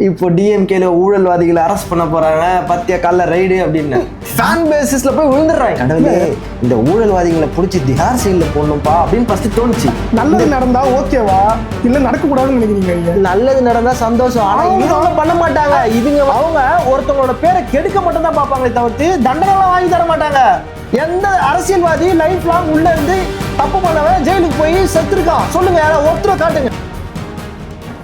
இப்போ டிஎம்கேல ஊழல்வாதிகளை அரெஸ்ட் பண்ண போறாங்க, பத்திய கால ரைடு அப்படின்னு ஃபேன் பேசிஸ்ல போய் விழுந்துடுறாங்க. கடவுளே, இந்த ஊழல்வாதிகளை பிடிச்சி திஹார் சைட்ல போடணும்பா அப்படின்னு ஃபர்ஸ்ட் தோணுச்சு. நல்லது நடந்தா ஓகேவா, இல்ல நடக்கக்கூடாதுன்னு நினைக்கிறீங்க? நல்லது நடந்தா சந்தோஷம், ஆனா இவங்க பண்ண மாட்டாங்க. இதுங்க அவங்க ஒருத்தவங்களோட பேரை கெடுக்க மட்டும் தான் பார்ப்பாங்களே தவிர்த்து தண்டனைலாம் வாங்கி தர மாட்டாங்க. எந்த அரசியல்வாதி லைஃப் லாங் உள்ள இருந்து தப்பு பண்ணவன் ஜெயிலுக்கு போய் செத்துருக்கான் சொல்லுங்க, ஒருத்தரை காட்டுங்க.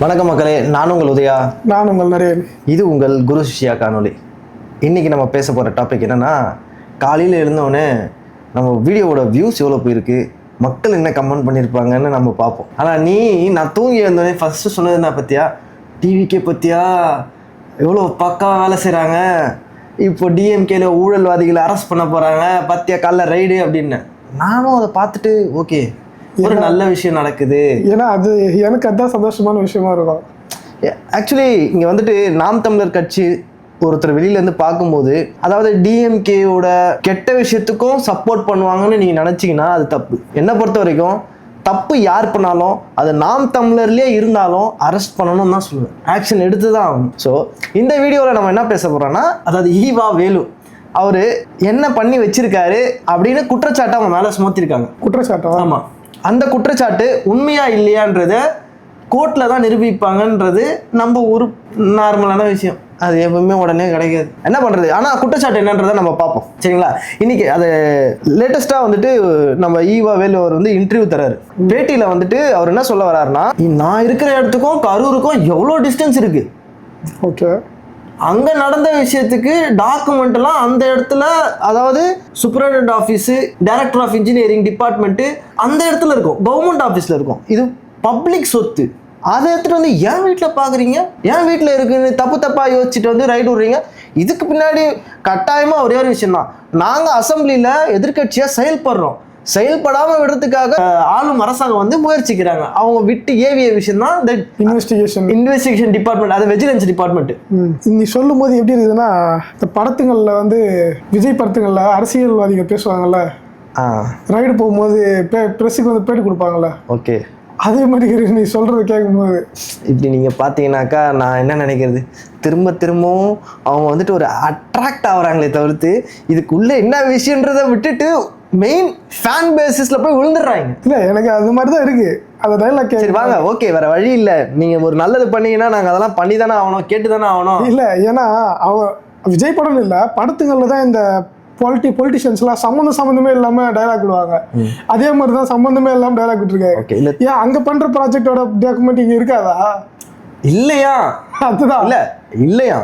வணக்கம் மக்களே, நான் உங்கள் உதயா. நான் உங்கள் நரேன். இது உங்கள் குரு சிஷ்யா காணொலி. இன்னைக்கு நம்ம பேச போகிற டாபிக் என்னன்னா, காலையில் எழுந்தோடனே நம்ம வீடியோவோட வியூஸ் எவ்வளோ போயிருக்கு, மக்கள் என்ன கமெண்ட் பண்ணியிருப்பாங்கன்னு நம்ம பார்ப்போம். ஆனால் நான் தூங்கி வந்தோடனே ஃபஸ்ட்டு சொன்னது என்ன பற்றியா, டிவிக்கே பற்றியா எவ்வளோ பக்காவாக வேலை செய்கிறாங்க, இப்போ டிஎம்கேல ஊழல்வாதிகளை அரெஸ்ட் பண்ண போகிறாங்க, பத்தியா காலைல ரைடு அப்படின்னு. நானும் அதை பார்த்துட்டு ஓகே, ஒரு நல்ல விஷயம் நடக்குது. ஏன்னா அது எனக்கு அதுதான் சந்தோஷமான விஷயமா இருக்கும். ஆக்சுவலி இங்கே வந்துட்டு நாம் தமிழர் கட்சி ஒருத்தர் வெளியிலேருந்து பார்க்கும்போது, அதாவது டிஎம்கேயோட கெட்ட விஷயத்துக்கும் சப்போர்ட் பண்ணுவாங்கன்னு நீங்கள் நினச்சிங்கன்னா அது தப்பு. என்னை பொறுத்த வரைக்கும் தப்பு யார் பண்ணாலும் அது நாம் தமிழர்லேயே இருந்தாலும் அரெஸ்ட் பண்ணணும்னு தான் சொல்லுவேன், ஆக்ஷன் எடுத்து தான் ஆகணும். ஸோ இந்த வீடியோவில் நம்ம என்ன பேச போகிறோன்னா, அதாவது ஈவா வேலு அவர் என்ன பண்ணி வச்சிருக்காரு அப்படின்னு குற்றச்சாட்டை அவங்க மேலே சுமத்திருக்காங்க. குற்றச்சாட்டா? ஆமாம். அந்த குற்றச்சாட்டு உண்மையா இல்லையான்றத கோர்ட்டில் தான் நிரூபிப்பாங்கன்றது நம்ம ஒரு நார்மலான விஷயம். அது எப்பவுமே உடனே கிடைக்காது. என்ன பண்ணுறது, ஆனால் குற்றச்சாட்டு என்னன்றதை நம்ம பார்ப்போம், சரிங்களா? இன்னைக்கு அது லேட்டஸ்ட்டாக வந்துட்டு நம்ம ஈவா வேலு அவர் வந்து இன்டர்வியூ தராரு. பேட்டியில் வந்துட்டு அவர் என்ன சொல்ல வர்றாருன்னா, நான் இருக்கிற இடத்துக்கும் கரூருக்கும் எவ்வளோ டிஸ்டன்ஸ் இருக்கு. ஓகே. அங்கே நடந்த விஷயத்துக்கு டாக்குமெண்ட் எல்லாம் அந்த இடத்துல, அதாவது superintendent office, director of engineering department அந்த இடத்துல இருக்கும், கவர்மெண்ட் ஆஃபீஸில் இருக்கும். இது பப்ளிக் சொத்து. அதை எடுத்துகிட்டு வந்து என் வீட்டில் பார்க்குறீங்க, என் வீட்டில் இருக்குன்னு தப்பாக யோசிச்சுட்டு வந்து ரைடு விடுறீங்க. இதுக்கு பின்னாடி கட்டாயமாக ஒரே ஒரு விஷயம் தான், நாங்கள் அசம்பிளியில் எதிர்கட்சியாக செயல்படுறோம், செயல்படாமல் விடுறதுக்காக ஆளும் அரசாங்கம் வந்து முயற்சிக்கிறாங்க. அவங்க விட்டு ஏவிய விஷயம் தான் இந்த இன்வெஸ்டிகேஷன் டிபார்ட்மெண்ட், அது விஜிலன்ஸ் டிபார்ட்மெண்ட். நீ சொல்லும் போது எப்படி இருக்குதுன்னா, இந்த படத்துங்கள்ல வந்து விஜய் படத்துங்கள்ல அரசியல்வாதிகள் பேசுவாங்கல்ல, ரைடு போகும்போது பிரஸுக்கு வந்து பேட்டி கொடுப்பாங்கல்ல, ஓகே, அதே மாதிரி நீ சொல்றது கேட்கும்போது இப்படி நீங்க பாத்தீங்கன்னாக்கா நான் என்ன நினைக்கிறது, திரும்பவும் அவங்க வந்துட்டு ஒரு அட்ராக்ட் ஆகுறாங்களே தவிர்த்து இதுக்குள்ள என்ன விஷயன்றதை விட்டுட்டு மெயின் ஃபேன் பேசிஸ்ல போய் விழுந்துடுறாங்க. இல்ல, எனக்கு அது மாதிரி தான் இருக்கு அந்த டைலாக். சரி வாங்க, ஓகே, வேற வழி இல்ல, நீங்க ஒரு நல்லது பண்ணீங்கன்னா நாங்க அதெல்லாம் பண்ணி தானே ஆகணும், கேட்டு தானே ஆகணும். இல்ல, ஏன்னா விஜய் படம் இல்ல படத்துங்கள்ல தான் இந்த பொலிட்டிஷியன்ஸ்லாம் சம்மந்தமே இல்லாம டைலாக் விடுவாங்க. அதே மாதிரி தான் சம்மந்தமே இல்லாம டைலாக் விட்டுருக்காங்க. ஏன் அங்க பண்ற ப்ராஜெக்டோட டாக்குமெண்ட் இங்க இருக்காதா? இல்லையா? அதுதான் இல்லையா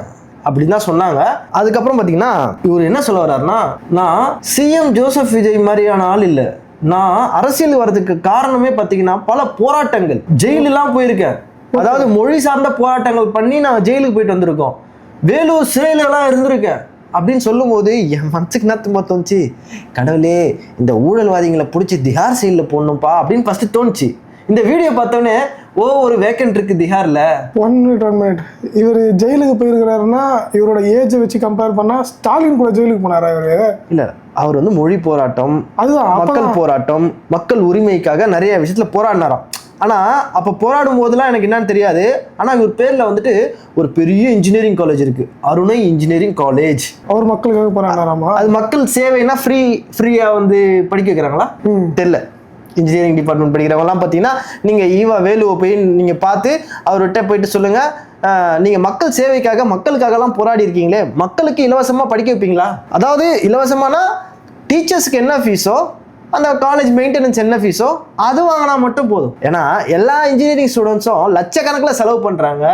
அப்படின்னு தான் சொன்னாங்க. அதுக்கப்புறம் பார்த்தீங்கன்னா இவர் என்ன சொல்ல வர்றாருன்னா, நான் சிஎம் ஜோசப் விஜய் மாதிரியான ஆள் இல்லை, நான் அரசியல் வர்றதுக்கு காரணமே பார்த்தீங்கன்னா பல போராட்டங்கள், ஜெயிலெல்லாம் போயிருக்கேன், அதாவது மொழி சார்ந்த போராட்டங்கள் பண்ணி நான் ஜெயிலுக்கு போயிட்டு வந்திருக்கோம், வேலூர் சிறையிலலாம் இருந்திருக்கேன் அப்படின்னு சொல்லும்போது என் மனசுக்கு என்ன தோணுச்சு, கடவுளே, இந்த ஊழல்வாதிகளை பிடிச்சி திஹார் சைடில் போடணும்ப்பா அப்படின்னு ஃபர்ஸ்ட் தோணுச்சு. இந்த வீடியோ பார்த்தோன்னே ஒரு வேக்கன்ட் இருக்கு திஹார்ல. 1 மினிட், இவர் ஜெயிலுக்கு போயிருக்கிறாருன்னா இவரோட ஏஜை வச்சு கம்பேர் பண்ணா ஸ்டாலின் கூட ஜெயிலுக்கு போனாரா? இவரு இல்ல, அவர் வந்து மொழி போராட்டம், அதுதான் மக்கள் போராட்டம், மக்கள் உரிமைக்காக நிறைய விஷயத்துல போராடினாராம். ஆனா அப்ப போராடும் போதெல்லாம் எனக்கு என்னன்னு தெரியாது, ஆனா இவர் பேர்ல வந்துட்டு ஒரு பெரிய இன்ஜினியரிங் காலேஜ் இருக்கு, அருணை இன்ஜினியரிங் காலேஜ். அவர் மக்களுக்காக போராடினாராமா? அது மக்கள் சேவைனா ஃப்ரீயா வந்து படிக்க வைக்கிறாங்களா தெரியல. இன்ஜினியரிங் டிபார்ட்மெண்ட் படிக்கிறவங்கலாம் பார்த்தீங்கன்னா நீங்கள் ஈவா வேலுவை போய் நீங்கள் பார்த்து அவர்கிட்ட போயிட்டு சொல்லுங்கள், நீங்கள் மக்கள் சேவைக்காக மக்களுக்காகலாம் போராடி இருக்கீங்களே, மக்களுக்கு இலவசமாக படிக்க வைப்பீங்களா? அதாவது இலவசமானா டீச்சர்ஸ்க்கு என்ன ஃபீஸோ, அந்த காலேஜ் மெயின்டெனன்ஸ் என்ன ஃபீஸோ அது வாங்கினா மட்டும் போதும். ஏன்னா எல்லா இன்ஜினியரிங் ஸ்டூடெண்ட்ஸும் லட்சக்கணக்கில் செலவு பண்ணுறாங்க.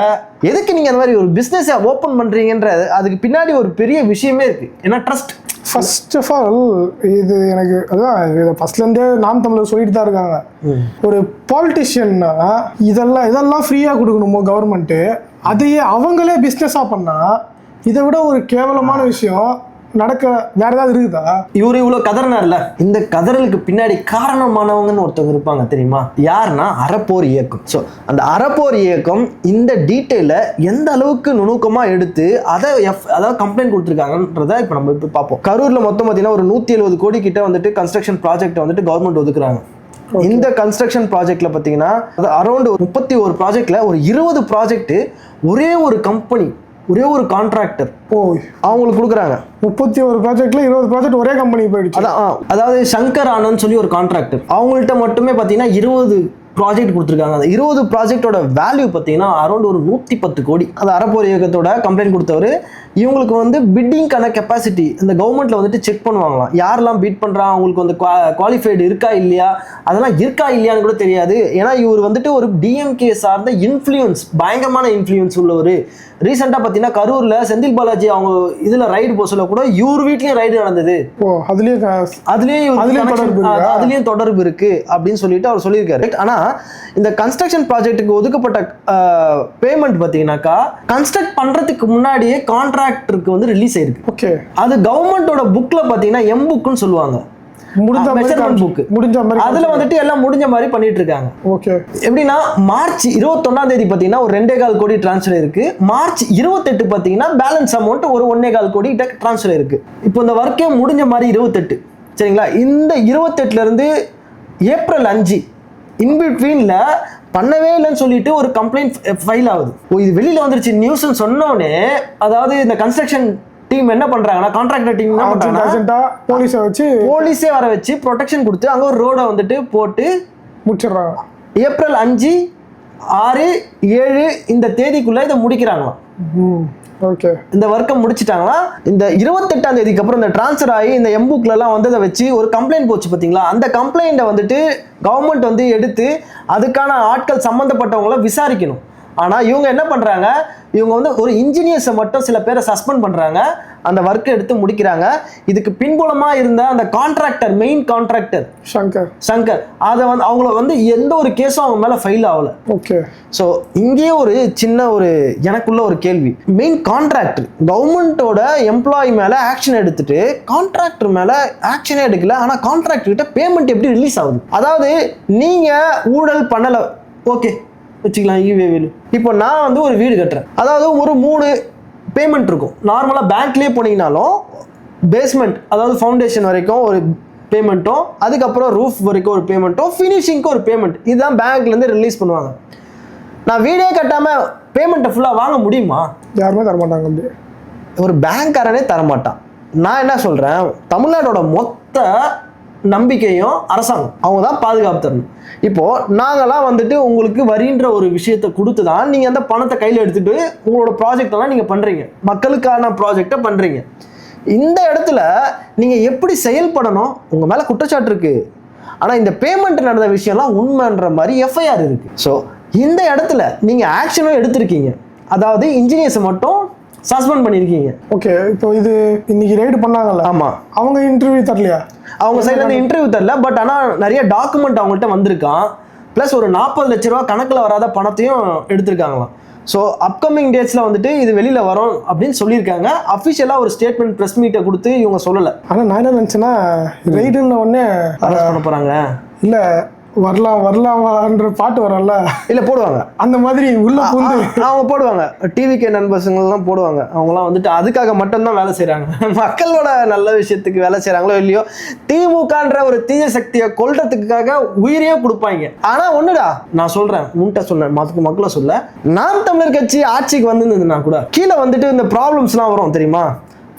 எதுக்கு நீங்கள் அந்த மாதிரி ஒரு பிஸ்னஸை ஓப்பன் பண்ணுறீங்கன்றது அதுக்கு பின்னாடி ஒரு பெரிய விஷயமே இருக்குது. ஏன்னா ட்ரஸ்ட். ஃபர்ஸ்ட் ஆஃப் ஆல் இது எனக்கு அதான் இதை ஃபர்ஸ்ட்லேருந்தே நாம் தமிழர் சொல்லிட்டு தான் இருக்காங்க, ஒரு பாலிட்டிஷியன்னா இதெல்லாம் ஃப்ரீயாக கொடுக்கணுமோ கவர்மெண்ட்டு, அதையே அவங்களே பிஸ்னஸாக பண்ணால் இதை விட ஒரு கேவலமான விஷயம் நடக்க வேற ஏதாவது இருக்குதா? இவரு இவ்வளவு கதறினார்ல, இந்த கதறலுக்கு பின்னாடி காரணமானவங்கன்னு ஒருத்தவங்க இருப்பாங்க தெரியுமா? யாருன்னா அறப்போர் இயக்கம். ஸோ அந்த அறப்போர் இயக்கம் இந்த டீட்டெயில எந்த அளவுக்கு நுணுக்கமா எடுத்து அதாவது கம்ப்ளைண்ட் கொடுத்துருக்காங்கன்றத இப்போ நம்ம இப்போ பார்ப்போம். கரூர்ல மொத்தம் பார்த்தீங்கன்னா ஒரு 170 கோடி கிட்ட வந்துட்டு கன்ஸ்ட்ரக்ஷன் ப்ராஜெக்ட் வந்துட்டு கவர்மெண்ட் ஒதுக்குறாங்க. இந்த கன்ஸ்ட்ரக்ஷன் ப்ராஜெக்ட்ல பார்த்தீங்கன்னா அரௌண்ட் 31 ப்ராஜெக்ட்ல ஒரு 20 ப்ராஜெக்ட் ஒரே ஒரு கம்பெனி, ஒரே ஒரு கான்ட்ராக்டர் அவங்களுக்கு கொடுக்குறாங்க. 31 ப்ராஜெக்ட்ல 20 ப்ராஜெக்ட் ஒரே கம்பெனி போயிடுச்சு. அதாவது சங்கர் ஆனந்த் சொல்லி ஒரு கான்ட்ராக்டர், அவங்கள்ட்ட மட்டுமே பார்த்தீங்கன்னா 20 ப்ராஜெக்ட் கொடுத்துருக்காங்க. அந்த 20 ப்ராஜெக்டோட வேல்யூ பார்த்தீங்கன்னா அரௌண்ட் ஒரு 110 கோடி. அது அறப்போர் இயக்கத்தோட கம்ப்ளைண்ட் கொடுத்தவர். இவங்களுக்கு வந்து பிட்டிங்கான கெப்பாசிட்டி இந்த கவர்மெண்ட்ல வந்துட்டு செக் பண்ணுவாங்களாம். யாரெல்லாம் பீட் பண்றாங்க, அவங்களுக்கு வந்து குவாலிஃபைடு இருக்கா இல்லையா, அதெல்லாம் இருக்கா இல்லையான்னு கூட தெரியாது. ஏன்னா இவர் வந்துட்டு ஒரு டிஎம்கே சார்ந்த இன்ஃப்ளூயன்ஸ், பயங்கரமான இன்ஃப்ளூயன்ஸ் உள்ளவர். ரீசெண்டாக பார்த்தீங்கன்னா கரூர்ல செந்தில் பாலாஜி அவங்க இதுல ரைடு போசல கூட இவர் வீட்லயும் ரைடு நடந்தது. அதுலயும் தொடர்பு இருக்கு அப்படின்னு சொல்லிட்டு அவர் சொல்லியிருக்காரு. ஆனா இந்த கன்ஸ்ட்ரக்ஷன் ப்ராஜெக்ட்டுக்கு ஒதுக்கப்பட்ட பேமெண்ட் பார்த்தீங்கன்னாக்கா கன்ஸ்ட்ரக்ட் பண்றதுக்கு முன்னாடியே கான்ட்ராக்டருக்கு வந்து ரிலீஸ் ஆயிருக்கு. ஓகே, அது கவர்மெண்டோட புக்ல பார்த்தீங்கன்னா எம் புக்னு சொல்லுவாங்க, அதுல வந்துட்டு எல்லாம் முடிஞ்ச மாதிரி பண்ணிட்டு இருக்காங்க. ஓகே, எப்படின்னா மார்ச் 21ஆம் தேதி பாத்தீங்கன்னா ஒரு 2.25 கோடி டிரான்ஸ்ஃபர் இருக்கு. மார்ச் 28 பாத்தீங்கன்னா பேலன்ஸ் அமௌண்ட் ஒரு 1.25 கோடி டிரான்ஸ்ஃபர் இருக்கு. இப்போ இந்த ஒர்க்கே முடிஞ்ச மாதிரி 28, சரிங்களா? இந்த 28ல இருந்து ஏப்ரல் 5 இன்பிட்வீன்ல பண்ணவே இல்லைன்னு சொல்லிட்டு ஒரு கம்ப்ளைண்ட் ஃபைல் ஆகுது. இது வெளியில வந்துருச்சு நியூஸ்ன்னு சொன்னோடனே, அதாவது இந்த கன்ஸ்ட்ரக்ஷன் டீம் என்ன பண்றாங்கன்னா, கான்ட்ராக்டர் டீம் என்ன பண்றாங்கன்னா போலீஸே வர வச்சு ப்ரொடெக்ஷன் கொடுத்து அங்க ஒரு ரோட வந்துட்டு போட்டு முடிச்சிடுறாங்க. ஏப்ரல் 5, 6, 7 இந்த தேதிக்குள்ள இதை முடிக்கிறாங்களாம். ஓகே, இந்த ஒர்க்கை முடிச்சிட்டாங்களா? இந்த 28ஆம் தேதிக்கு அப்புறம் இந்த டிரான்ஸ்ஃபர் ஆகி இந்த எம்புக்ல எல்லாம் வந்து அதை வச்சு ஒரு கம்ப்ளைண்ட் போச்சு பாத்தீங்களா? அந்த கம்ப்ளைண்ட்டை வந்துட்டு கவர்மெண்ட் வந்து எடுத்து அதுக்கான ஆட்கள் சம்பந்தப்பட்டவங்கள விசாரிக்கணும். ஆனா இவங்க என்ன பண்றாங்க, இவங்க வந்து ஒரு இன்ஜினியர்ஸை மட்டும் சில பேரை சஸ்பெண்ட் பண்றாங்க, அந்த ஒர்க்கை எடுத்து முடிக்கிறாங்க. இதுக்கு பின்புலமா இருந்த அந்த கான்ட்ராக்டர், மெயின் கான்ட்ராக்டர் சங்கர், அதை வந்து அவங்கள வந்து எந்த ஒரு கேஸும் அவங்க மேல ஃபைல் ஆகல. ஓகே, ஸோ இங்கேயே ஒரு சின்ன ஒரு எனக்குள்ள ஒரு கேள்வி, மெயின் கான்ட்ராக்டர் கவர்மெண்டோட எம்ப்ளாயி மேல ஆக்ஷன் எடுத்துட்டு கான்ட்ராக்டர் மேல ஆக்ஷனே எடுக்கல, ஆனா கான்ட்ராக்டர் கிட்ட பேமெண்ட் எப்படி ரிலீஸ் ஆகுது? அதாவது நீங்க ஊழல் பண்ணல, ஓகே வச்சுக்கலாம், வேலு. இப்போ நான் வந்து ஒரு வீடு கட்டுறேன், அதாவது ஒரு 3 பேமெண்ட் இருக்கும். நார்மலாக பேங்க்லேயே போனீங்கனாலும் பேஸ்மெண்ட், அதாவது ஃபவுண்டேஷன் வரைக்கும் ஒரு பேமெண்ட்டும், அதுக்கப்புறம் ரூஃப் வரைக்கும் ஒரு பேமெண்ட்டும், ஃபினிஷிங்க்கு ஒரு பேமெண்ட், இதுதான் பேங்க்லேருந்து ரிலீஸ் பண்ணுவாங்க. நான் வீடே கட்டாமல் பேமெண்ட்டை ஃபுல்லாக வாங்க முடியுமா? யாருமே தரமாட்டாங்க, ஒரு பேங்க்காரனே தரமாட்டான். நான் என்ன சொல்கிறேன், தமிழ்நாடோட மொத்த நம்பிக்கையும் அரசாங்கம், அவங்க தான் பாதுகாப்பு தரணும். இப்போ நாங்கெல்லாம் வந்துட்டு உங்களுக்கு வரின்ற ஒரு விஷயத்தை கொடுத்து தான் நீங்க அந்த பணத்தை கையில் எடுத்துட்டு உங்களோட ப்ராஜெக்ட் எல்லாம் நீங்க பண்றீங்க, மக்களுக்கான ப்ராஜெக்டை பண்றீங்க. இந்த இடத்துல நீங்க எப்படி செயல்படணும்? உங்க மேல குற்றச்சாட்டு இருக்கு, ஆனா இந்த பேமெண்ட் நடந்த விஷயம்லாம் உண்மைன்ற மாதிரி எஃப்ஐஆர் இருக்கு. ஸோ இந்த இடத்துல நீங்க ஆக்ஷனும் எடுத்திருக்கீங்க, அதாவது இன்ஜினியர்ஸை மட்டும் சஸ்பெண்ட் பண்ணிருக்கீங்க. ஓகே, இப்போ இது இன்னைக்கு ரைடு பண்ணாங்கல்ல, ஆமா, அவங்க இன்டர்வியூ தரலையா? அவங்க சைட்ல இருந்து இன்டர்வியூ தரல, பட் ஆனா நிறைய டாக்குமெண்ட் அவங்கள்ட்ட வந்திருக்கான். பிளஸ் ஒரு 40 லட்ச ரூபா கணக்குல வராத பணத்தையும் எடுத்திருக்காங்களாம். ஸோ அப்கமிங் டேட்ஸ்ல வந்துட்டு இது வெளியில வரும் அப்படின்னு சொல்லியிருக்காங்க. அஃபிஷியலா ஒரு ஸ்டேட்மெண்ட் ப்ரெஸ் மீட்டை கொடுத்து இவங்க சொல்லலை. ஆனா நான் என்ன நினைச்சேன்னா, ரைடுன்ன உடனே அரெஸ்ட் பண்ண போறாங்க, இல்ல வரலாம்ன்ற பாட்டு வரல, இல்ல போடுவாங்க அந்த மாதிரி உள்ள பூந்து அவங்க போடுவாங்க. டிவிகே நண்பர்ஸுங்கெல்லாம் போடுவாங்க. அவங்கலாம் வந்துட்டு அதுக்காக மட்டும்தான் வேலை செய்யறாங்க, மக்களோட நல்ல விஷயத்துக்கு வேலை செய்யறாங்களோ இல்லையோ, திமுகன்ற ஒரு தீய சக்தியை கொல்றதுக்காக உயிரையே கொடுப்பாங்க. ஆனா ஒண்ணுடா நான் சொல்றேன், உன்கிட்ட சொன்னேன், மக்களை சொல்ல, நாம் தமிழர் கட்சி ஆட்சிக்கு வந்திருந்ததுன்னா கூட கீழே வந்துட்டு இந்த ப்ராப்ளம்ஸ்லாம் வரும் தெரியுமா?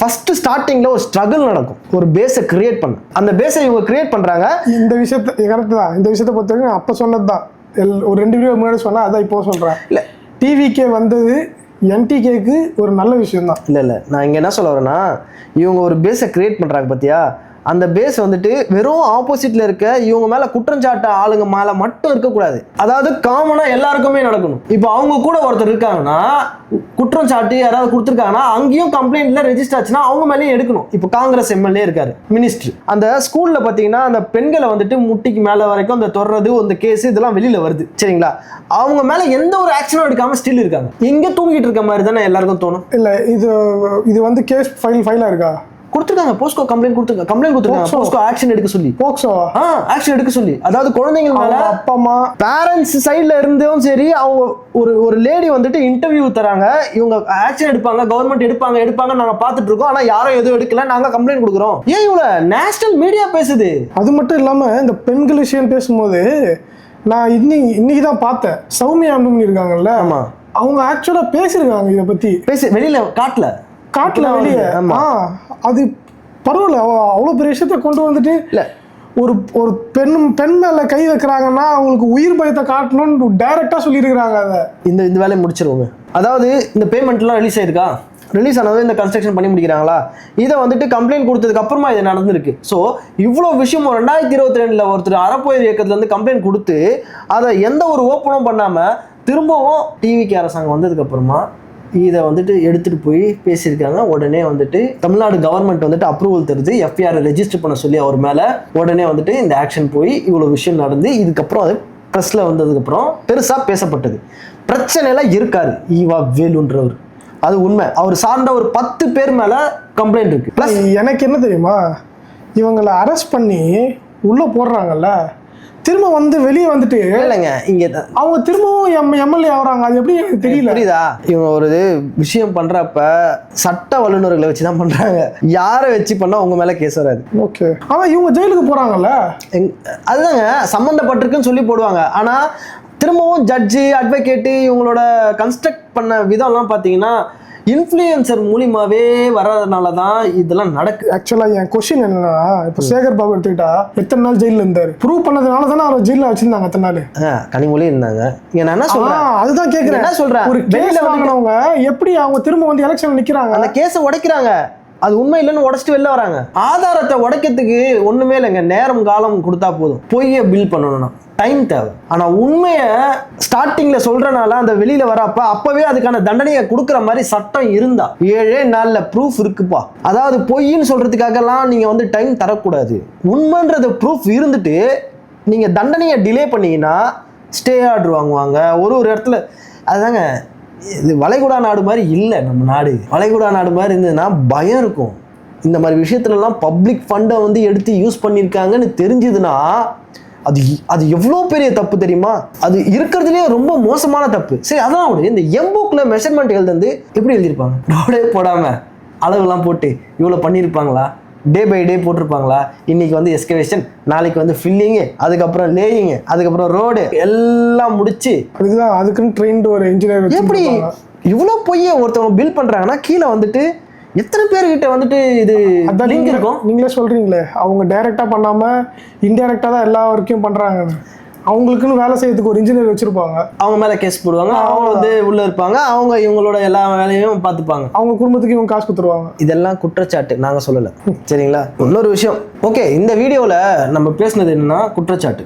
ஃபர்ஸ்ட் ஸ்டார்டிங்ல ஒரு ஸ்ட்ரகிள் நடக்கும், ஒரு பேஸை கிரியேட் பண்ண. அந்த பேஸை இவங்க கிரியேட் பண்றாங்க. இந்த விஷயத்தை கரெக்ட் தான், இந்த விஷயத்தை பொறுத்த வரைக்கும் அப்போ சொன்னது தான், ஒரு 2 வீடியோ முன்னாடி சொன்னா அதான் இப்போ சொல்றேன். இல்லை, டிவிகே வந்தது என்டிகேக்கு ஒரு நல்ல விஷயம் தான். இல்லை நான் இங்கே என்ன சொல்ல வரேன்னா, இவங்க ஒரு பேஸை கிரியேட் பண்றாங்க பார்த்தியா? அந்த பேஸ் வந்துட்டு வெறும் ஆப்போசிட்ல இருக்க இவங்க மேல குற்றஞ்சாட்ட ஆளுங்க மேல மட்டும் இருக்கக்கூடாது, அதாவது காமனா எல்லாருக்குமே நடக்கணும். இப்போ அவங்க கூட ஒருத்தர் இருக்காங்கன்னா, குற்றம் சாட்டி யாராவது கொடுத்துருக்காங்கன்னா அங்கேயும் கம்ப்ளைண்ட்ல ரெஜிஸ்டர் ஆச்சுன்னா அவங்க மேலேயும் எடுக்கணும். இப்போ காங்கிரஸ் எம்எல்ஏ இருக்காரு, மினிஸ்டர், அந்த ஸ்கூல்ல பாத்தீங்கன்னா அந்த பெண்களை வந்துட்டு முட்டிக்கு மேல வரைக்கும் அந்த தொடர்றது, அந்த கேஸ் இதெல்லாம் வெளியில வருது, சரிங்களா? அவங்க மேல எந்த ஒரு ஆக்ஷனும் எடுக்காம ஸ்டில் இருக்காங்க. இங்க தூங்கிட்டு இருக்க மாதிரி தானே எல்லாருக்கும் தோணும். இல்ல இது வந்து கேஸ் ஃபைலா இருக்கா? கொடுத்துருக்காங்க. போஸ்கோ கம்ப்ளைண்ட் கொடுத்துருக்காங்க. போஸ்கோ ஆக்ஷன் எடுக்க சொல்லி. போக்சோ ஆக்ஷன் எடுக்க சொல்லி. அதாவது குழந்தைங்க மேல அப்பா அம்மா பேரண்ட்ஸ் சைட்ல இருந்தும் சரி, அவங்க ஒரு லேடி வந்துட்டு இன்டர்வியூ தராங்க, இவங்க ஆக்ஷன் எடுப்பாங்க, கவர்மெண்ட் எடுப்பாங்க நாங்க பாத்துட்டு இருக்கோம், ஆனா யாரும் எதுவும் எடுக்கல, நாங்க கம்ப்ளைண்ட் கொடுக்குறோம். ஏன் இவ்வளவு நேஷனல் மீடியா பேசுது? அது மட்டும் இல்லாம இந்த பெண்கள் விஷயம் பேசும்போது நான் இன்னைக்கு தான் பார்த்தேன். சௌமியா அன்புமணி இருக்காங்கல்ல, ஆமா, அவங்க ஆக்சுவலா பேசியிருக்காங்க இதை பத்தி. வெளியில காட்டல வெளியே. அது பரவாயில்ல, அவ்வளவு பெரிய விஷயத்த கொண்டு வந்துட்டு இல்ல, ஒரு பெண் மேல கை வைக்கிறாங்கன்னா அவங்களுக்கு உயிர் பயத்தை காட்டணும்னு டைரக்டா சொல்லியிருக்கிறாங்க. அதை இந்த வேலையை முடிச்சிருவோங்க. அதாவது இந்த பேமெண்ட்லாம் ரிலீஸ் ஆயிருக்கா, ரிலீஸ் ஆனது இந்த கன்ஸ்ட்ரக்ஷன் பண்ணி முடிக்கிறாங்களா, இதை வந்துட்டு கம்ப்ளைண்ட் கொடுத்ததுக்கு அப்புறமா இது நடந்திருக்கு. ஸோ இவ்வளோ விஷயம் 2022 ஒருத்தர் அறப்போர் இயக்கத்துல இருந்து கம்ப்ளைண்ட் கொடுத்து அதை எந்த ஒரு ஓப்பனும் பண்ணாம திரும்பவும் டிவிக்கு அரசாங்கம் வந்ததுக்கு அப்புறமா இதை வந்துட்டு எடுத்துட்டு போய் பேசியிருக்காங்க. உடனே வந்துட்டு தமிழ்நாடு கவர்மெண்ட் வந்துட்டு அப்ரூவல் தருது, எஃப்ஐஆர் ரெஜிஸ்டர் பண்ண சொல்லி அவர் மேல உடனே வந்துட்டு இந்த ஆக்ஷன் போய் இவ்வளவு விஷயம் நடந்து இதுக்கப்புறம் அது ப்ரெஸ்ல வந்ததுக்கு அப்புறம் பெருசா பேசப்பட்டது. பிரச்சனைலாம் இருக்காரு ஈவா வேலுன்றவர், அது உண்மை. அவர் சார்ந்த ஒரு 10 பேர் மேல கம்ப்ளைண்ட் இருக்கு. பிளஸ் எனக்கு என்ன தெரியுமா, இவங்களை அரெஸ்ட் பண்ணி உள்ள போடுறாங்கல்ல, திரும்ப வந்து வெளியே வந்துட்டு இல்லைங்க இங்க அவங்க திரும்பவும் எம்எல்ஏ ஆகுறாங்க. அது எப்படி எனக்கு தெரியல. புரியுதா? இவங்க ஒரு விஷயம் பண்றப்ப சட்ட வல்லுநர்களை வச்சுதான் பண்றாங்க. யாரை வச்சு பண்ணா உங்க மேல கேஸ் வராது. ஓகே, ஆனா இவங்க ஜெயிலுக்கு போறாங்கல்ல, அதுதாங்க சம்பந்தப்பட்டிருக்குன்னு சொல்லி போடுவாங்க. ஆனா திரும்பவும் ஜட்ஜு அட்வொகேட்டு இவங்களோட கன்ஸ்ட்ரக்ட் பண்ண விதம்லாம் பார்த்தீங்கன்னா இன்ஃப்ளூயன்சர் மூலியமாவே வர்றதுனால தான் இதெல்லாம் நடக்குது. ஆக்சுவலா என் கொஸ்டின் என்னன்னா, இப்போ சேகர் பாபு எடுத்துக்கிட்டா எத்தனை நாள் ஜெயில இருந்தாரு? ப்ரூவ் பண்ணதுனால தானே அவர் ஜெயில வச்சிருந்தாங்க எத்தனை நாள். கனிமொழி இருந்தாங்க. நான் என்ன சொல்றேன், அதுதான் கேட்கிறேன். என்ன சொல்றேன், ஒரு கேஸ் வாங்கினவங்க எப்படி அவங்க திரும்ப வந்து எலெக்ஷன் நிக்கிறாங்க, அந்த கேஸை உடைக்கிறாங்க, அது உண்மை இல்லைன்னு உடச்சிட்டு வெளில வராங்க. ஆதாரத்தை உடைக்கிறதுக்கு ஒண்ணுமே இல்லைங்க, நேரம் காலம் கொடுத்தா போதும். பொய்யை பில் பண்ணணும்னா டைம் தேவை. ஆனா உண்மையை ஸ்டார்டிங்ல சொல்றனால அந்த வெளியில வரப்ப அப்பவே அதுக்கான தண்டனையை கொடுக்குற மாதிரி சட்டம் இருந்தா 7 நாள்ல ப்ரூஃப் இருக்குப்பா. அதாவது பொய்ன்னு சொல்றதுக்காகலாம் நீங்க வந்து டைம் தரக்கூடாது. உண்மைன்றது ப்ரூஃப் இருந்துட்டு நீங்க தண்டனையை டிலே பண்ணீங்கன்னா ஸ்டே ஆர்டர் வாங்குவாங்க ஒரு இடத்துல. அதுதாங்க, இது வளைகுடா நாடு மாதிரி இல்லை நம்ம நாடு. வளைகுடா நாடு மாதிரி இருந்ததுன்னா பயம் இருக்கும். இந்த மாதிரி விஷயத்துலலாம் பப்ளிக் ஃபண்டை வந்து எடுத்து யூஸ் பண்ணியிருக்காங்கன்னு தெரிஞ்சுதுன்னா அது எவ்வளோ பெரிய தப்பு தெரியுமா? அது இருக்கிறதுலேயே ரொம்ப மோசமான தப்பு. சரி, அதான் விட இந்த எம்புக்கில் மெஷர்மெண்ட் எழுந்து எப்படி எழுதியிருப்பாங்க? ரோடே போடாமல் அளவுலாம் போட்டு இவ்வளோ பண்ணியிருப்பாங்களா? Day by day போட்டிருப்பாங்களா? இன்னைக்கு வந்து எஸ்கவேஷன், நாளைக்கு வந்து ஃபில்லிங்கு, அதுக்கப்புறம் லேயிங்கு, அதுக்கப்புறம் ரோடு எல்லாம் முடிச்சு அதுக்குன்னு ட்ரெயின்டு ஒரு இன்ஜினியர் எப்படி இவ்வளோ பொய்யை ஒருத்தவங்க பில் பண்ணுறாங்கன்னா கீழே வந்துட்டு எத்தனை பேர்கிட்ட வந்துட்டு இது லிங்க் இருக்கும்? நீங்களே சொல்றீங்களே, அவங்க டைரக்டா பண்ணாம இன்டைரக்டா தான் எல்லா ஒர்க்கையும் பண்றாங்க. அவங்களுக்குன்னு வேலை செய்யறதுக்கு ஒரு இன்ஜினியர் வச்சிருப்பாங்க, அவங்க மேல கேஸ் போடுவாங்க, அவங்க வந்து உள்ள இருப்பாங்க, அவங்க இவங்களோட எல்லா வேலையும் பார்த்துப்பாங்க, அவங்க குடும்பத்துக்கு இவங்க காசு கொடுத்துருவாங்க. இதெல்லாம் குற்றச்சாட்டு, நாங்க சொல்லல. சரிங்களா? இன்னொரு விஷயம், ஓகே, இந்த வீடியோல நம்ம பேசுனது என்னன்னா குற்றச்சாட்டு.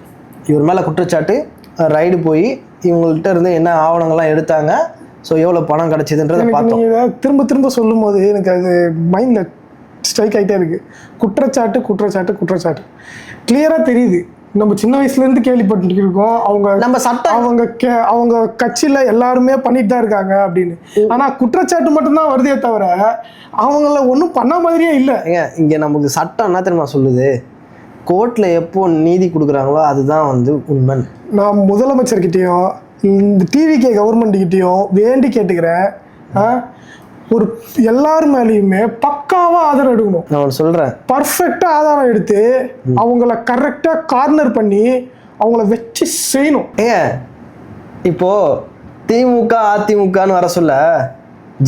இவர் மேல குற்றச்சாட்டு, ரைடு போய் இவங்கள்ட்ட இருந்து என்ன ஆவணங்கள்லாம் எடுத்தாங்க, ஸோ எவ்வளோ பணம் கிடைச்சதுன்றதை பார்த்தோம். நீங்கள் திரும்ப திரும்ப சொல்லும் போது எனக்கு அது மைண்டில் ஸ்ட்ரைக் ஆகிட்டே இருக்கு. குற்றச்சாட்டு குற்றச்சாட்டு குற்றச்சாட்டு கிளியராக தெரியுது. நம்ம சின்ன வயசுலேருந்து கேள்விப்பட்டு இருக்கோம், நம்ம சட்டம் அவங்க கட்சியில் எல்லாருமே பண்ணிட்டு தான் இருக்காங்க அப்படின்னு. ஆனால் குற்றச்சாட்டு மட்டும்தான் வருதே தவிர அவங்கள ஒன்றும் பண்ண மாதிரியே இல்லை. இங்கே நமக்கு சட்டம் என்ன தெரியுமா சொல்லுது? கோர்ட்டில் எப்போ நீதி கொடுக்குறாங்களோ அதுதான் வந்து உண்மை. நான் முதலமைச்சர்கிட்டையும் இந்த டிவிகே கவர்மெண்ட்டுக்கிட்டையும் வேண்டி கேட்டுக்கிறேன், ஒரு எல்லார் மேலேயுமே பக்காவா ஆதாரம் எடுக்கணும். நான் சொல்றேன், பர்ஃபெக்டா ஆதாரம் எடுத்து அவங்கள கரெக்டா கார்னர் பண்ணி அவங்கள வச்சு செய்யணும். இப்போ திமுக அதிமுகன்னு வர சொல்ல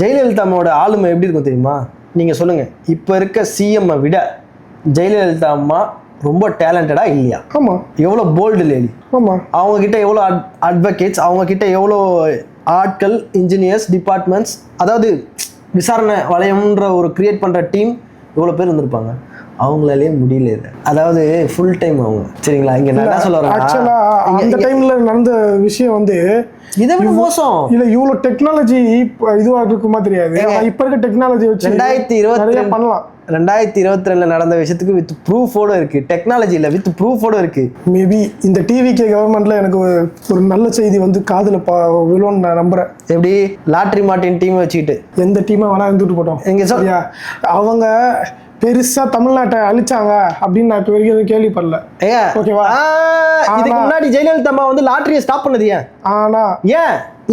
ஜெயலலிதாவோட ஆளுமை எப்படி இருக்கும் தெரியுமா? நீங்க சொல்லுங்க, இப்ப இருக்க சிஎம் விட ஜெயலலிதா அம்மா ரொம்ப டேலண்டடா இல்லையா? ஆமா. எவ்வளவு போல்டு லேடி. ஆமா. அவங்க கிட்ட எவ்வளோ அட்வொகேட்ஸ், அவங்க கிட்ட எவ்வளோ ஆட்கள், இன்ஜினியர்ஸ், டிபார்ட்மெண்ட்ஸ், அதாவது விசாரணை வளையம்ன்ற ஒரு கிரியேட் பண்ற டீம் எவ்வளோ பேர் இருந்திருப்பாங்க. அவங்களாலே முடியல இது. அதாவது ஃபுல் டைம் அவங்க. சரிங்களா? இங்க என்ன சொல்ல வரேன், ஆக்சுவலா அந்த டைம்ல நடந்த விஷயம் வந்து இதை விட மோசம் இல்ல. இவ்வளவு டெக்னாலஜி இதுவா இருக்குமா தெரியாது. இப்ப இருக்க டெக்னாலஜி வச்சு 2022 பண்ணலாம். 2022 நடந்த விஷயத்துக்கு வித் ப்ரூஃபோட இருக்கு. டெக்னாலஜி இல்ல, வித் ப்ரூஃபோட இருக்கு. மேபி இந்த டிவிகே கவர்மெண்ட்ல எனக்கு ஒரு நல்ல செய்தி வந்து காதுல விழுன்னு நான் நம்புறேன். எப்படி லாட்ரி மார்ட்டின் டீம் வச்சுக்கிட்டு எந்த டீமை வேணா இருந்துட்டு போட்டோம். இங்க அவங்க பெருசா தமிழ்நாட்டை அழிச்சாங்க அப்படின்னு நான் இப்போ வரைக்கும் எதுவும் கேள்விப்படல. ஏங்க ஓகேவா? இதுக்கு முன்னாடி ஜெயலலிதா அம்மா வந்து லாட்டரியை ஸ்டாப் பண்ணது ஏன்? ஆனா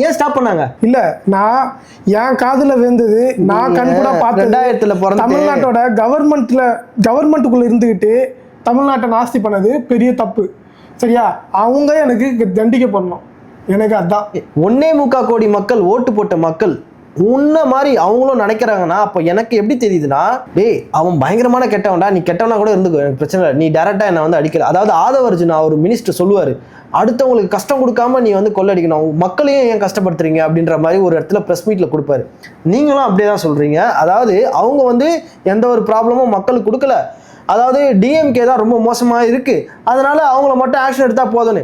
ஏன் ஸ்டாப் பண்ணாங்க? இல்ல, நான் என் காதுல விழுந்தது, நான் கண் கூட பார்த்தது 2000ல பிறந்து தமிழ்நாட்டோட கவர்மெண்ட்டுக்குள்ள இருந்துகிட்டு தமிழ்நாட்டை நாஸ்தி பண்ணது பெரிய தப்பு. சரியா? அவங்க எனக்கு தண்டிக்கப்படணும். எனக்கு அதான் 1.25 கோடி மக்கள் ஓட்டு போட்ட மக்கள் உன்ன மாதிரி அவங்களும் நினைக்கிறாங்கன்னா அப்போ எனக்கு எப்படி தெரியுதுன்னா, டேய் அவன் பயங்கரமான கெட்டவன்டா, நீ கெட்டவனா கூட இருந்துக்கோ, எனக்கு பிரச்சனை இல்லை, நீ டேரக்டா என்ன வந்து அடிக்கல. அதாவது ஆதவர்ஜுனா ஒரு மினிஸ்டர் சொல்லுவாரு, அடுத்தவங்களுக்கு கஷ்டம் கொடுக்காம நீ வந்து கொள்ளடிக்கணும், மக்களையும் ஏன் கஷ்டப்படுத்துறீங்க அப்படின்ற மாதிரி ஒரு இடத்துல ப்ரெஸ் மீட்ல கொடுப்பாரு. நீங்களும் அப்படியே தான் சொல்றீங்க. அதாவது அவங்க வந்து எந்த ஒரு ப்ராப்ளமும் மக்களுக்கு கொடுக்கல, அதாவது டிஎம்கே தான் ரொம்ப மோசமாக இருக்கு, அதனால அவங்கள மட்டும் ஆக்ஷன் எடுத்தா போதும்னு.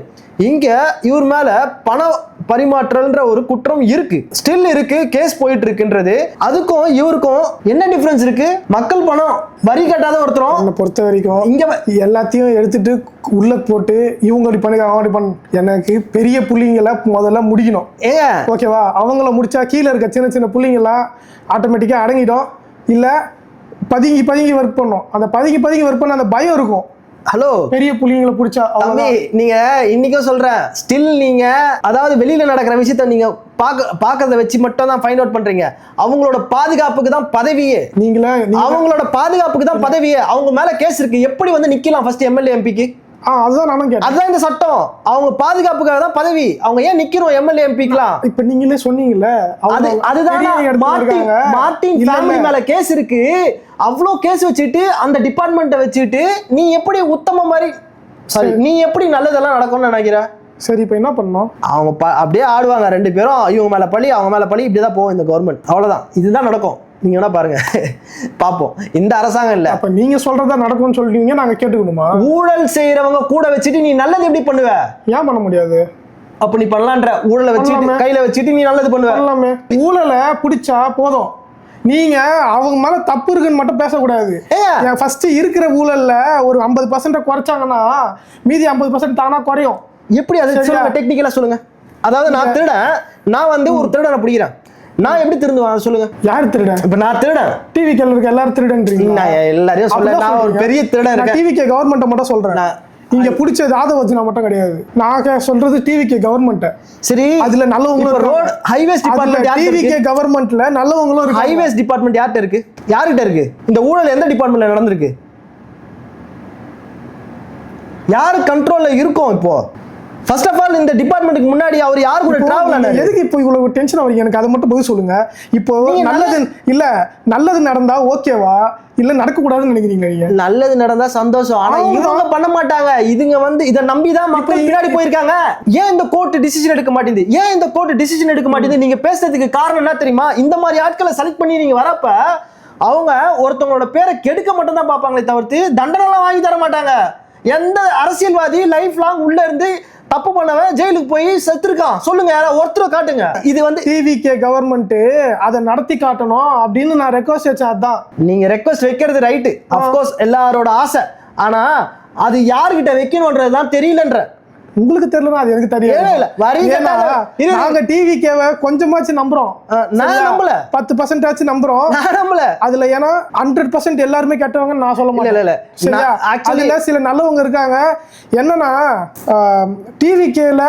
இங்க இவர் மேல பண பரிமாற்றல்ன்ற ஒரு குற்றம் இருக்கு, ஸ்டில் இருக்கு, கேஸ் போயிட்டு இருக்குன்றது. அதுக்கும் இவருக்கும் என்ன டிஃபரன்ஸ் இருக்கு? மக்கள் பணம் வரி கட்டாத ஒருத்தரும் என்னை பொறுத்த வரைக்கும் இங்க எல்லாத்தையும் எடுத்துட்டு உள்ள போட்டு இவங்க பண்ணி அவங்க பண்ண, எனக்கு பெரிய புள்ளிங்களை முதல்ல முடிக்கணும். ஓகேவா? அவங்கள முடிச்சா கீழே இருக்க சின்ன சின்ன புள்ளிங்கெல்லாம் ஆட்டோமேட்டிக்கா அடங்கிடும். இல்ல பதுங்கி ஒர்க் பண்ணும். அந்த பதுங்கி ஒர்க் பண்ண அந்த பயம் இருக்கும். ஹலோ, பெரிய புள்ளிங்களை பிடிச்சா நீங்க இன்னைக்கும் சொல்றேன், ஸ்டில் நீங்க அதாவது வெளியில நடக்கிற விஷயத்த நீங்க பாக்கிறத வச்சு மட்டும் தான் ஃபைண்ட் அவுட் பண்றீங்க. அவங்களோட பாதுகாப்புக்கு தான் பதவியே. அவங்களோட பாதுகாப்புக்கு தான் பதவியே. அவங்க மேல கேஸ் இருக்கு, எப்படி வந்து நிக்கலாம் ஃபர்ஸ்ட் எம்எல்ஏ எம்பிக்கு? அதுதான் நானும் கேட்டேன். அதுதான் இந்த சட்டம். அவங்க பாதுகாப்புக்காக தான் பதவி. அவங்க ஏன் நிக்கிறோம் எம்எல்ஏ எம்பிக்கலாம்? இப்ப நீங்களே சொன்னீங்கல்ல, அதுதான் மார்ட்டின் ஃபேமிலி மேல கேஸ் இருக்கு. அவ்வளோ கேஸ் வச்சுட்டு அந்த டிபார்ட்மெண்ட்டை வச்சுட்டு நீ எப்படி உத்தம மாதிரி, சாரி, நீ எப்படி நல்லதெல்லாம் நடக்கும்னு நினைக்கிற? சரி, இப்போ என்ன பண்ணோம்? அவங்க அப்படியே ஆடுவாங்க ரெண்டு பேரும், இவங்க மேல பழி அவங்க மேல பழி, இப்படிதான் போகும் இந்த கவர்மெண்ட். அவ்வளவுதான், இதுதான் நடக்கும். நீங்க வேணா பாருங்க, பாப்போம். இந்த அரசாங்கம் இல்ல, அப்ப நீங்க சொல்றதா நடக்கும்னு சொல்றீங்க, நாங்க கேட்டுக்கணுமா? ஊழல் செய்யறவங்க கூட வச்சுட்டு நீ நல்லது எப்படி பண்ணுவ? ஏன் பண்ண முடியாது? அப்ப நீ பண்ணலான்ற, ஊழலை வச்சுட்டு கையில வச்சுட்டு நீ நல்லது பண்ணுவ? ஊழலை பிடிச்சா போதும், நீங்க அவங்க மேல தப்பு இருக்குன்னு மட்டும் பேசக்கூடாது. ஃபர்ஸ்ட் இருக்கிற ஊழல்ல ஒரு 50% குறைச்சாங்கன்னா மீதி 50% தானா குறையும். எப்படி அது சொல்லுங்க, டெக்னிக்கலா சொல்லுங்க. அதாவது நான் திருடன், நான் வந்து ஒரு திருடனை பிடிக்கிறேன், நான் எப்படி திருந்துவேன் சொல்லுங்க? யார் திருடன்? இப்ப நான் திருடன், டிவி கேல இருக்க எல்லாரும் திருடன்றீங்க. நான் எல்லாரையும் சொல்ல, நான் ஒரு பெரிய திருடன் இருக்கேன். டிவி கே கவர்மெண்ட்டை மட்டும் சொல்றேன். இங்க பிடிச்சது ஆதவர்ஜுனா மட்டும் கிடையாது, நான் சொல்றது டிவி கே கவர்மெண்ட். சரி, அதுல நல்லவங்களும், road highways department TV K கவர்மெண்ட்ல நல்லவங்களும் இருக்கு. ஹைவேஸ் டிபார்ட்மெண்ட் யார்கிட்ட இருக்கு? யார்கிட்ட இருக்கு? இந்த ஊழல் எந்த டிபார்ட்மெண்ட்ல நடந்திருக்கு? யாரு கண்ட்ரோல்ல இருக்கும் இப்போ? ஃபர்ஸ்ட் ஆஃப் ஆல் இந்த டிபார்ட்மெண்ட்டுக்கு முன்னாடி அவர் யார் கூட டிராவல் ஆனாரு? எதுக்கு இப்போ இவ்வளவு டென்ஷன் ஆவீங்க? எனக்கு அதை மட்டும் பதில் சொல்லுங்க. இப்போ நல்லது நடந்தா ஓகேவா, இல்ல நடக்க கூடாதுன்னு நினைக்கிறீங்க? நீங்க நல்லது நடந்தா சந்தோஷம், ஆனா இவங்க பண்ண மாட்டாங்க. இதுங்க வந்து இதை நம்பிதான் மக்கள் பின்னாடி போயிருக்காங்க. ஏன் இந்த கோர்ட் டிசிஷன் எடுக்க மாட்டேங்குது? நீங்க பேசுறதுக்கு காரணம் என்ன தெரியுமா? இந்த மாதிரி ஆட்களை செலக்ட் பண்ணி நீங்க வரப்ப அவங்க ஒருத்தவங்களோட பேரை கெடுக்க மட்டும் தான் பார்ப்பாங்களே தவிர்த்து தண்டனை எல்லாம் வாங்கி தர மாட்டாங்க. எந்த அரசியல்வாதி லைஃப் லாங் உள்ள இருந்து தப்பு பண்ணவன் ஜெயிலுக்கு போய் செத்துருக்கான் சொல்லுங்க, யாராவது ஒருத்தரை காட்டுங்க. இது வந்து டிவிகே கவர்மெண்ட் அதை நடத்தி காட்டணும் அப்படின்னு நான் ரெக்வஸ்ட் வச்சேன். அதான் நீங்க ரெக்வஸ்ட் வைக்கிறது ரைட்டு, அஃப்கோர்ஸ் எல்லாரோட ஆசை. ஆனா அது யார்கிட்ட வைக்கணும்ன்றதுதான் தெரியலன்ற. உங்களுக்கு தெரியல, அது எனக்கு தெரியல. நாங்க டிவிகேவை கொஞ்சமாச்சு நம்புறோம். நான் நம்பல, 10% நம்புறோம். நான் நம்பல அதுல. ஏன்னா 100% எல்லாருமே கெட்டவங்க நான் சொல்ல மாட்டேன். இல்ல சரியா? அதுல சில நல்லவங்க இருக்காங்க. என்னன்னா டிவிகேல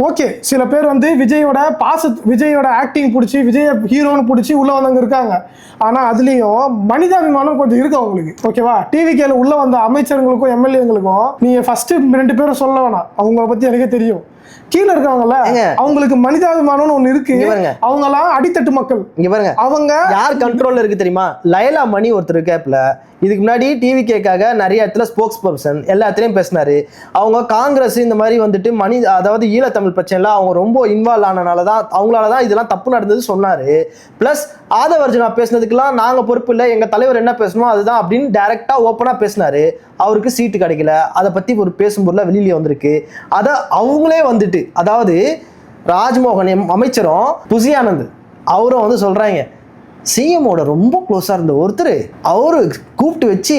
ஓகே, சில பேர் வந்து விஜயோட ஆக்டிங் பிடிச்சி, விஜய ஹீரோன்னு பிடிச்சி உள்ள வந்தவங்க இருக்காங்க. ஆனா அதுலயும் மனிதாபிமானம் கொஞ்சம் இருக்கு அவங்களுக்கு. ஓகேவா? டிவிகேல உள்ள வந்த அமைச்சர்களுக்கும் எம்எல்ஏங்களுக்கும் நீங்க ஃபர்ஸ்ட் 2 பேரும் சொல்ல வேணாம், அவங்கள பத்தி எனக்கே தெரியும். கீழே இருக்காங்கல்ல, அவங்களுக்கு மனிதாபிமானம்னு ஒண்ணு இருக்கு. அவங்க எல்லாம் அடித்தட்டு மக்கள். இங்க பாருங்க, அவங்க யார் கண்ட்ரோல்ல இருக்கு தெரியுமா? லைலா மணி ஒருத்தர் கேப்ல இதுக்கு முன்னாடி டிவிகேக்காக நிறைய இடத்துல ஸ்போக்ஸ் பர்சன் எல்லா இடத்துலையும் பேசினாரு. அவங்க காங்கிரஸ் இந்த மாதிரி வந்துட்டு அதாவது ஈழத்தமிழ் பிரச்சனைல அவங்க ரொம்ப இன்வால்வ் ஆனனால தான், அவங்களால தான் இதெல்லாம் தப்பு நடந்தது சொன்னாரு. பிளஸ் ஆதவர்ஜுனா பேசினதுக்கெல்லாம் நாங்க பொறுப்பு இல்லை, எங்க தலைவர் என்ன பேசணுமோ அதுதான் அப்படின்னு டைரக்டா ஓப்பனா பேசினாரு. அவருக்கு சீட்டு கிடைக்கல, அதை பத்தி ஒரு பேசும்போதுல வெளியில வந்திருக்கு. அதை அவங்களே வந்துட்டு, அதாவது ராஜ்மோகன் அமைச்சரும் புசி ஆனந்த் அவரும் வந்து சொல்றாங்க, சிஎம்மோட ரொம்ப க்ளோஸாக இருந்த ஒருத்தர் அவரு கூப்பிட்டு வச்சு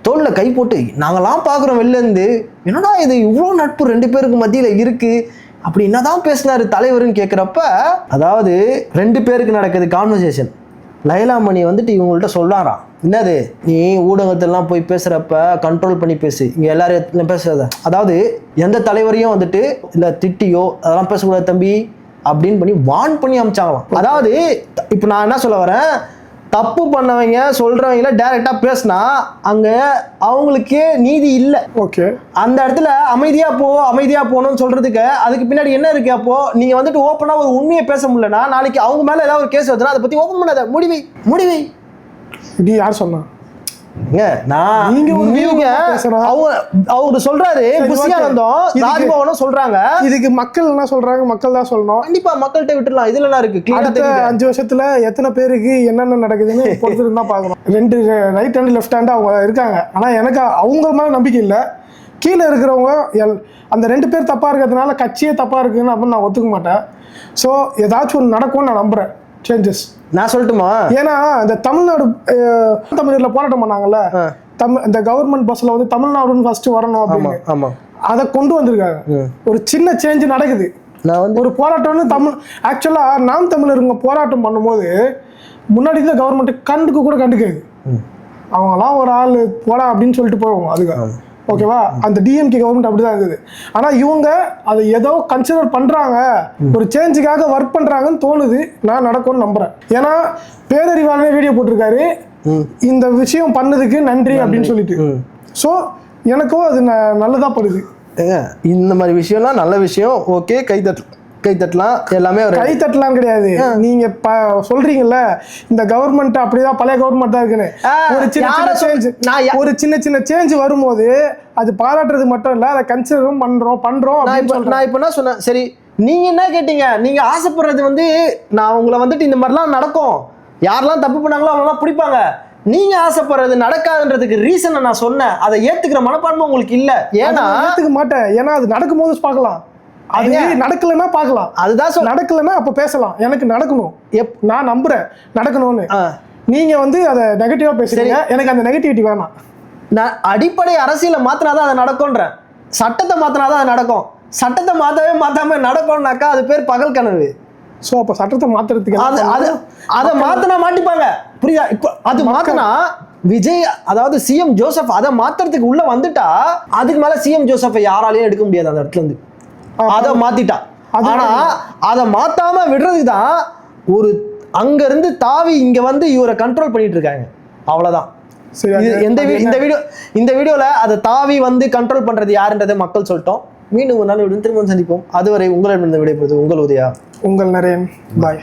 தோளில் கை போட்டு நாங்களாம் பார்க்குறோம் வெளிலேருந்து, என்னடா இது இவ்வளோ நட்பு 2 பேருக்கு மத்தியில் இருக்கு அப்படி என்னதான் பேசினாரு தலைவர்னு கேட்குறப்ப, அதாவது 2 பேருக்கு நடக்குது கான்வர்சேஷன். லைலாமணி வந்துட்டு இவங்கள்ட்ட சொல்லாராம், என்னது நீ ஊடகத்திலாம் போய் பேசுறப்ப கண்ட்ரோல் பண்ணி பேசு, இங்க எல்லாரும் பேசுறத, அதாவது எந்த தலைவரையும் வந்துட்டு இல்ல திட்டியோ அதெல்லாம் பேசக்கூடாது தம்பி அப்படின்னு பண்ணி வார்ன் பண்ணி அமிச்சாங்களாம். அதாவது இப்போ நான் என்ன சொல்ல வரேன், தப்பு பண்ணவங்க சொல்றவங்கள டைரக்டா பேசினா அங்க அவங்களுக்கே நீதி இல்லை. ஓகே, அந்த இடத்துல அமைதியா போகணும்னு சொல்றதுக்கு அதுக்கு பின்னாடி என்ன இருக்கு? அப்போ நீங்க வந்துட்டு ஓப்பனா ஒரு உண்மையை பேச முடியலன்னா நாளைக்கு அவங்க மேல ஏதாவது ஒரு கேஸ் வருதுன்னா அதை பத்தி ஓப்பன் பண்ணாத, முடிவை. இது யார் சொன்னா? அவரு சொல்றாரு, ராஜ்பவனும் சொல்றாங்க. இதுக்கு மக்கள் என்ன சொல்றாங்க? மக்கள் தான் சொல்லணும். கண்டிப்பா மக்கள்கிட்ட விட்டுலாம். இதுல என்ன இருக்கு? அடுத்த 5 வருஷத்துல எத்தனை பேருக்கு என்னென்ன நடக்குதுன்னு பொறுத்து தான் பாக்கணும். 2 ரைட் ஹேண்ட் லெஃப்ட் ஹேண்ட் அவங்க இருக்காங்க. ஆனா எனக்கு அவங்க மேல நம்பிக்கை இல்லை. கீழே இருக்கிறவங்க அந்த 2 பேர் தப்பா இருக்கிறதுனால கட்சியே தப்பா இருக்குன்னு அப்படின்னு நான் ஒத்துக்க மாட்டேன். ஸோ ஏதாச்சும் ஒன்று நடக்கும்னு நான் நம்புறேன். சேஞ்சஸ் நான் சொல்லட்டுமா? ஏன்னா இந்த தமிழ்நாடு தமிழ்நாட்டில் போராட்டம் பண்ணாங்கல்ல, இந்த கவர்மெண்ட் பஸ்ல வந்து தமிழ்நாடுன்னு ஃபர்ஸ்ட் வரணும் அப்படின்னு அதை கொண்டு வந்திருக்காங்க. ஒரு சின்ன சேஞ்ச் நடக்குது. ஒரு போராட்டம்னு ஆக்சுவலா நாம் தமிழருங்க போராட்டம் பண்ணும்போது முன்னாடி இந்த கவர்மெண்ட் கண்டுக்காது. அவங்களாம் ஒரு ஆள் போடா அப்படின்னு சொல்லிட்டு போவாங்க. அதுக்கு ஓகேவா, அந்த டிஎம்கே கவர்மெண்ட் அப்படிதான் இருந்தது. ஆனா இவங்க அதை ஏதோ கன்சிடர் பண்றாங்க, ஒரு சேஞ்சுக்காக ஒர்க் பண்றாங்கன்னு தோணுது. நான் நடக்கும்னு நம்புறேன். ஏன்னா பேரறிவாளனே வீடியோ போட்டிருக்காரு, இந்த விஷயம் பண்ணதுக்கு நன்றி அப்படின்னு சொல்லிட்டு. ஸோ எனக்கும் அது நல்லதா படுது. இந்த மாதிரி விஷயம்லாம் நல்ல விஷயம். ஓகே, கைத்தட்டலாம். எல்லாமே கைத்தட்டலாம் கிடையாது. நீங்க சொல்றீங்கல்ல இந்த கவர்மெண்ட் அப்படிதான் பழைய கவர்மெண்ட் தான் இருக்குன்னு. ஒரு சின்ன சேஞ்ச் வரும்போது அது பாராட்டுறது மட்டும் இல்ல, அதை கன்சிடரும் பண்றோம். நான் இப்ப என்ன சொன்னேன், சரி நீங்க என்ன கேட்டீங்க? நீங்க ஆசைப்படுறது வந்து நான் உங்களை வந்துட்டு இந்த மாதிரிலாம் நடக்கும், யாரெல்லாம் தப்பு பண்ணாங்களோ அவங்களாம் பிடிப்பாங்க. நீங்க ஆசைப்படுறது நடக்காதுன்றதுக்கு ரீசன் நான் சொன்னேன். அதை ஏத்துக்கிற மனப்பான்மை உங்களுக்கு இல்ல. ஏன்னா ஏத்துக்க மாட்டேன். ஏன்னா அது நடக்கும்போது பார்க்கலாம், அது நடக்கலன்னா பார்க்கலாம். அதுதான் நடக்கலன்னா அப்ப பேசலாம். எனக்கு நடக்கணும், நான் நம்புறேன் நடக்கணும்னு. நீங்க வந்து அதை நெகட்டிவா பேசுறீங்க, எனக்கு அந்த நெகட்டிவிட்டி வேணாம். நான் அடிப்படை அரசியலை மாத்தினாதான் அது நடக்கும்ன்றேன். சட்டத்தை மாத்தினாதான் அது நடக்கும். சட்டத்தை மாத்தாம நடக்கும்னாக்கா அது பேர் பகல் கனவு. ஸோ அப்போ சட்டத்தை மாத்துறதுக்கு அதை மாத்தினா மாட்டிப்பாங்க. புரியுதா? இப்போ அது மாத்தினா விஜய், அதாவது சிஎம் ஜோசப் அதை மாத்துறதுக்கு உள்ள வந்துட்டா அதுக்கு மேல சிஎம் ஜோசப்பை யாராலையும் எடுக்க முடியாது அந்த இடத்துல இருந்து. அதை மாத்திட்டா. ஆனா அதை மாத்தாம விடுறதுக்கு தான் ஒரு அங்க இருந்து தாவி இங்க வந்து இவரை கண்ட்ரோல் பண்ணிட்டு இருக்காங்க. அவ்வளவுதான். இந்த வீடியோல அதை தாவி வந்து கண்ட்ரோல் பண்றது யாருன்றதை மக்கள் சொல்லிட்டோம். மீண்டும் ஒரு நாள் திரும்ப சந்திப்போம். அதுவரை உங்களிடம் விடைபெறுவது உங்கள் உதயா, உங்கள் நரேன். பாய்.